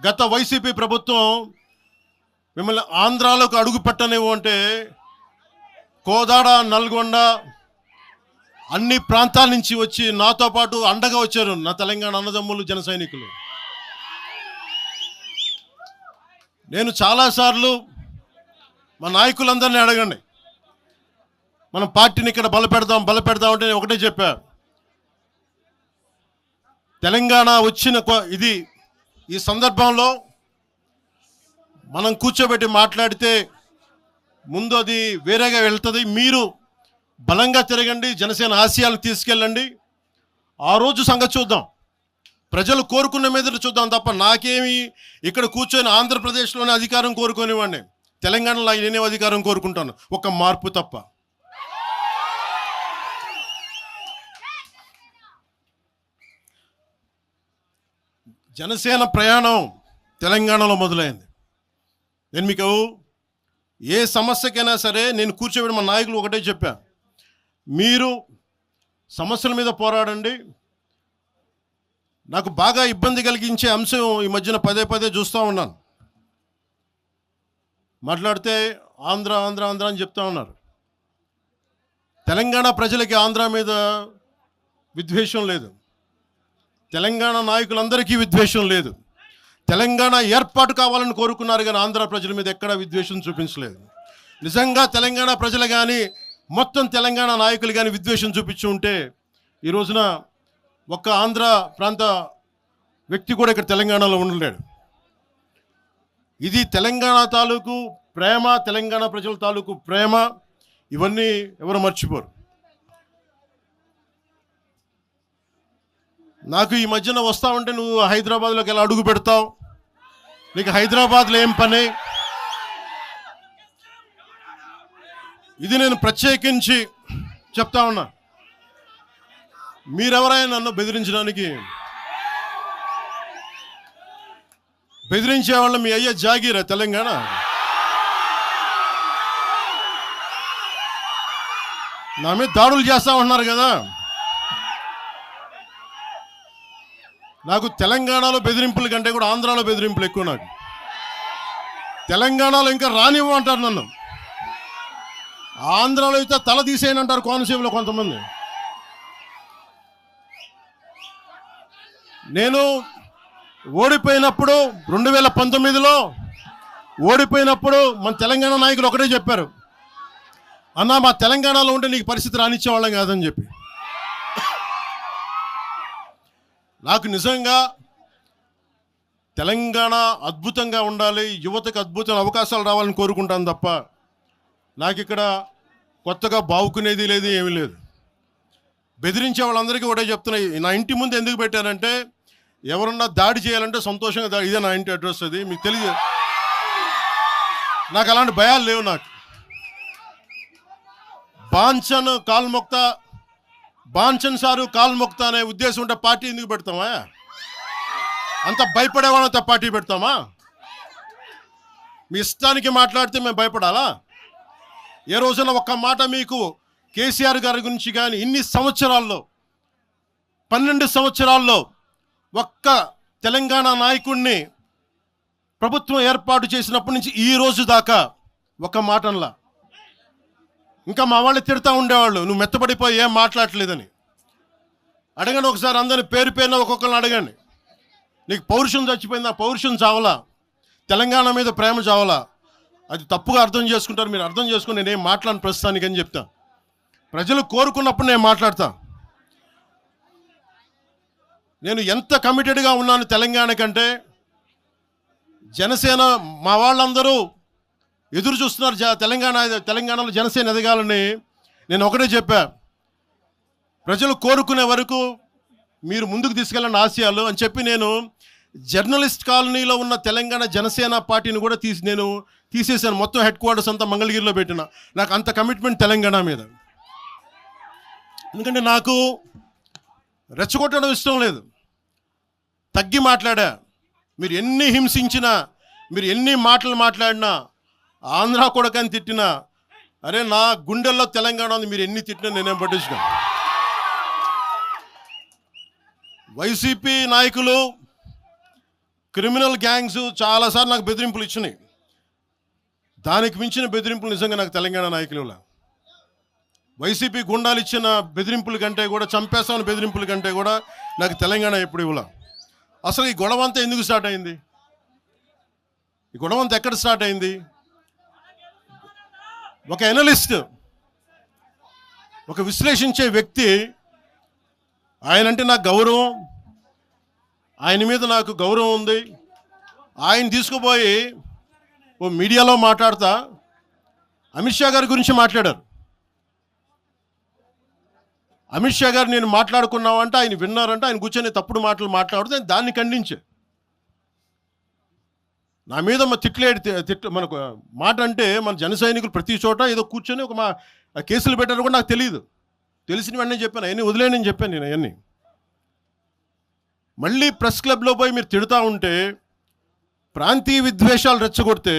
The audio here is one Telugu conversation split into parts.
గత వైసీపీ ప్రభుత్వం మిమ్మల్ని ఆంధ్రాలోకి అడుగు పెట్టనివ్వు అంటే కోదాడ, నల్గొండ అన్ని ప్రాంతాల నుంచి వచ్చి నాతో పాటు అండగా వచ్చారు నా తెలంగాణ అన్నదమ్ములు, జన సైనికులు. నేను చాలాసార్లు మా నాయకులందరినీ అడగండి, మనం పార్టీని ఇక్కడ బలపెడదాం అంటే నేను ఒకటే చెప్పా, తెలంగాణ వచ్చిన ఈ సందర్భంలో మనం కూర్చోబెట్టి మాట్లాడితే ముందు అది వేరేగా వెళ్తుంది. మీరు బలంగా తిరగండి, జనసేన ఆశయాలను తీసుకెళ్ళండి, ఆ రోజు సంగతి చూద్దాం, ప్రజలు కోరుకున్న మీద చూద్దాం తప్ప నాకేమి ఇక్కడ కూర్చొని ఆంధ్రప్రదేశ్లోనే అధికారం కోరుకునేవాడిని, తెలంగాణలో నేనే అధికారం కోరుకుంటాను, ఒక మార్పు తప్ప. జనసేన ప్రయాణం తెలంగాణలో మొదలైంది. నేను మీకు ఏ సమస్యకైనా సరే నేను కూర్చోబెట్టి మా నాయకులు ఒకటే చెప్పా, మీరు సమస్యల మీద పోరాడండి. నాకు బాగా ఇబ్బంది కలిగించే అంశం ఈ మధ్యన పదే పదే చూస్తూ ఉన్నాను, మాట్లాడితే ఆంధ్ర ఆంధ్ర ఆంధ్ర అని చెప్తా ఉన్నారు. తెలంగాణ ప్రజలకి ఆంధ్ర మీద విద్వేషం లేదు, తెలంగాణ నాయకులందరికీ విద్వేషం లేదు. తెలంగాణ ఏర్పాటు కావాలని కోరుకున్నారు కానీ ఆంధ్ర ప్రజల మీద ఎక్కడా విద్వేషం చూపించలేదు. నిజంగా తెలంగాణ ప్రజలు కానీ మొత్తం తెలంగాణ నాయకులు కానీ విద్వేషం చూపించి ఉంటే ఈ రోజున ఒక్క ఆంధ్ర ప్రాంత వ్యక్తి కూడా ఇక్కడ తెలంగాణలో ఉండలేడు. ఇది తెలంగాణ తాలూకు ప్రేమ, తెలంగాణ ప్రజల తాలూకు ప్రేమ, ఇవన్నీ ఎవరు మర్చిపోరు. నాకు ఈ మధ్యన వస్తా ఉంటే నువ్వు హైదరాబాద్లోకి ఎలా అడుగు పెడతావు, నీకు హైదరాబాద్లో ఏం పని, ఇది నేను ప్రత్యేకించి చెప్తా ఉన్నా. మీరెవరైనా నన్ను బెదిరించడానికి, బెదిరించే వాళ్ళ మీ అయ్యే జాగీరా తెలంగాణ. నా మీద దాడులు చేస్తా ఉన్నారు కదా, నాకు తెలంగాణలో బెదిరింపుల కంటే కూడా ఆంధ్రాలో బెదిరింపులు ఎక్కువ. నాకు తెలంగాణలో ఇంకా రానివ్వమంటారు నన్ను, ఆంధ్రాలో అయితే తల తీసేయనంటారు కోనసీమలో కొంతమంది. నేను ఓడిపోయినప్పుడు 2019లో ఓడిపోయినప్పుడు మన తెలంగాణ నాయకులు ఒకటే చెప్పారు, అన్నా మా తెలంగాణలో ఉంటే నీకు పరిస్థితి రానిచ్చేవాళ్ళం కాదని చెప్పి. నాకు నిజంగా తెలంగాణ అద్భుతంగా ఉండాలి, యువతకు అద్భుతమైన అవకాశాలు రావాలని కోరుకుంటాను తప్ప నాకు ఇక్కడ కొత్తగా బావుకునేది లేదు, ఏమీ లేదు. బెదిరించే వాళ్ళందరికీ ఒకటే చెప్తున్నాయి, నా ఇంటి ముందు ఎందుకు పెట్టానంటే ఎవరన్నా దాడి చేయాలంటే సంతోషంగా ఇదే నా ఇంటి అడ్రస్, అది మీకు తెలియదు. నాకు అలాంటి భయాలు లేవు. నాకు బాంచన్ సారు కాల్మొక్తా అనే ఉద్దేశం ఉంటే పార్టీ ఎందుకు పెడతామా? అంత భయపడేవాళ్ళంతా పార్టీ పెడతామా? మీ ఇష్టానికి మాట్లాడితే మేము భయపడాలా? ఏ రోజున ఒక్క మాట మీకు కేసీఆర్ గారి గురించి కానీ ఇన్ని సంవత్సరాల్లో 12 సంవత్సరాల్లో ఒక్క తెలంగాణ నాయకుడిని ప్రభుత్వం ఏర్పాటు చేసినప్పటి నుంచి ఈ రోజు దాకా ఒక మాటనలా. ఇంకా మా వాళ్ళు తిడతా ఉండేవాళ్ళు, నువ్వు మెత్తబడిపోయి ఏం మాట్లాడలేదని. అడగండి ఒకసారి అందరిని పేరు పేరున ఒక్కొక్కరిని అడగండి, నీకు పౌరుషం చచ్చిపోయిందా? పౌరుషం చావలా, తెలంగాణ మీద ప్రేమ చావలా? అది తప్పుగా అర్థం చేసుకుంటారు, మీరు అర్థం చేసుకుని నేనేం మాట్లాడిన ప్రస్తుతానికి అని చెప్తా. ప్రజలు కోరుకున్నప్పుడు నేను మాట్లాడతా. నేను ఎంత కమిటెడ్గా ఉన్నాను తెలంగాణ కంటే, జనసేన మా వాళ్ళందరూ ఎదురు చూస్తున్నారు తెలంగాణలో జనసేన ఎదగాలని. నేను ఒకటే చెప్పా, ప్రజలు కోరుకునే వరకు మీరు ముందుకు తీసుకెళ్ళండి ఆశయాలు అని చెప్పి నేను జర్నలిస్ట్ కాలనీలో ఉన్న తెలంగాణ జనసేన పార్టీని కూడా నేను తీసేసాను. మొత్తం హెడ్ క్వార్టర్స్ అంతా మంగళగిరిలో పెట్టిన. నాకు అంత కమిట్మెంట్ తెలంగాణ మీద. ఎందుకంటే నాకు రెచ్చగొట్టడం ఇష్టం లేదు, తగ్గి మాట్లాడా. మీరు ఎన్ని హింసించినా, మీరు ఎన్ని మాటలు మాట్లాడినా, ఆంధ్ర కొడకని తిట్టినా, అరే నా గుండెల్లో తెలంగాణ ఉంది, మీరు ఎన్ని తిట్టినా నేనేం పట్టించుకోను. వైసీపీ నాయకులు క్రిమినల్ గ్యాంగ్స్ చాలాసార్లు నాకు బెదిరింపులు ఇచ్చినాయి. దానికి మించిన బెదిరింపులు నిజంగా నాకు తెలంగాణ నాయకులు ఇవ్వలే. వైసీపీ గుండాలు ఇచ్చిన బెదిరింపుల కంటే కూడా, చంపేస్తామని బెదిరింపుల కంటే కూడా నాకు తెలంగాణ ఎప్పుడు ఇవ్వలే. అసలు ఈ గొడవ అంతా ఎందుకు స్టార్ట్ అయింది? ఈ గొడవ అంతా ఎక్కడ స్టార్ట్ అయింది? ఒక ఎనలిస్ట్, ఒక విశ్లేషించే వ్యక్తి, ఆయనంటే నాకు గౌరవం, ఆయన మీద నాకు గౌరవం ఉంది, ఆయన తీసుకుపోయి ఓ మీడియాలో మాట్లాడతా అమిత్ షా గారి గురించి మాట్లాడారు. అమిత్ షా గారు నేను మాట్లాడుకున్నామంటే ఆయన విన్నారంటే, ఆయన కూర్చొని తప్పుడు మాటలు మాట్లాడితే దాన్ని ఖండించే. నా మీద మా మనకు మాట అంటే మన జన సైనికులు ప్రతి చోట ఏదో కూర్చొని ఒక కేసులు పెట్టారు కూడా నాకు తెలియదు. తెలిసిన వెంటనే చెప్పాను, అవన్నీ వదిలేనని చెప్పాను నేను. అవన్నీ మళ్ళీ ప్రెస్ క్లబ్లో పోయి మీరు తిడుతూ ఉంటే, ప్రాంతీయ విద్వేషాలు రెచ్చగొడితే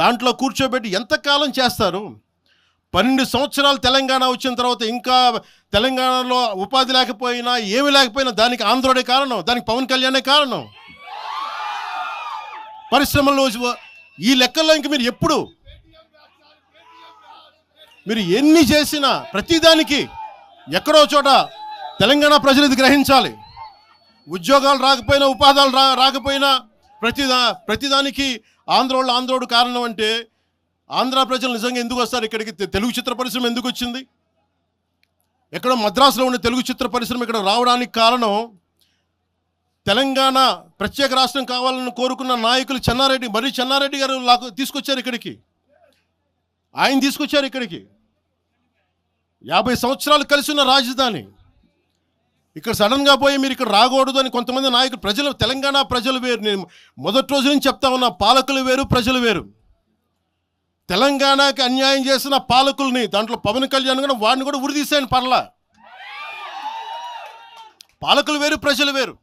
దాంట్లో కూర్చోబెట్టి ఎంతకాలం చేస్తారు? 12 సంవత్సరాలు తెలంగాణ వచ్చిన తర్వాత ఇంకా తెలంగాణలో ఉపాధి లేకపోయినా, ఏమి లేకపోయినా దానికి ఆంధ్రుడే కారణం, దానికి పవన్ కళ్యాణే కారణం. పరిశ్రమల్లో ఈ లెక్కల్లో ఇంక మీరు ఎప్పుడు మీరు ఎన్ని చేసినా ప్రతిదానికి ఎక్కడో చోట తెలంగాణ ప్రజలు ఇది గ్రహించాలి. ఉద్యోగాలు రాకపోయినా, ఉపాధాలు రాకపోయినా ప్రతిదానికి ఆంధ్రోడు కారణం అంటే, ఆంధ్ర ప్రజలు నిజంగా ఎందుకు వస్తారు ఇక్కడికి? తెలుగు చిత్ర పరిశ్రమ ఎందుకు వచ్చింది? ఎక్కడో మద్రాసులో ఉండే తెలుగు చిత్ర పరిశ్రమ ఇక్కడ రావడానికి కారణం తెలంగాణ ప్రత్యేక రాష్ట్రం కావాలని కోరుకున్న నాయకులు చెన్నారెడ్డి గారు తీసుకొచ్చారు ఇక్కడికి. ఆయన తీసుకొచ్చారు ఇక్కడికి. 50 సంవత్సరాలు కలిసి ఉన్న రాజధాని ఇక్కడ సడన్గా పోయి మీరు ఇక్కడ రాకూడదు అని కొంతమంది నాయకులు, తెలంగాణ ప్రజలు వేరు. నేను మొదటి రోజు నుంచి చెప్తా ఉన్నా, పాలకులు వేరు, ప్రజలు వేరు. తెలంగాణకి అన్యాయం చేసిన పాలకుల్ని, దాంట్లో పవన్ కళ్యాణ్ కూడా వాడిని కూడా ఉరిదీసాను పర్లా. పాలకులు వేరు, ప్రజలు వేరు.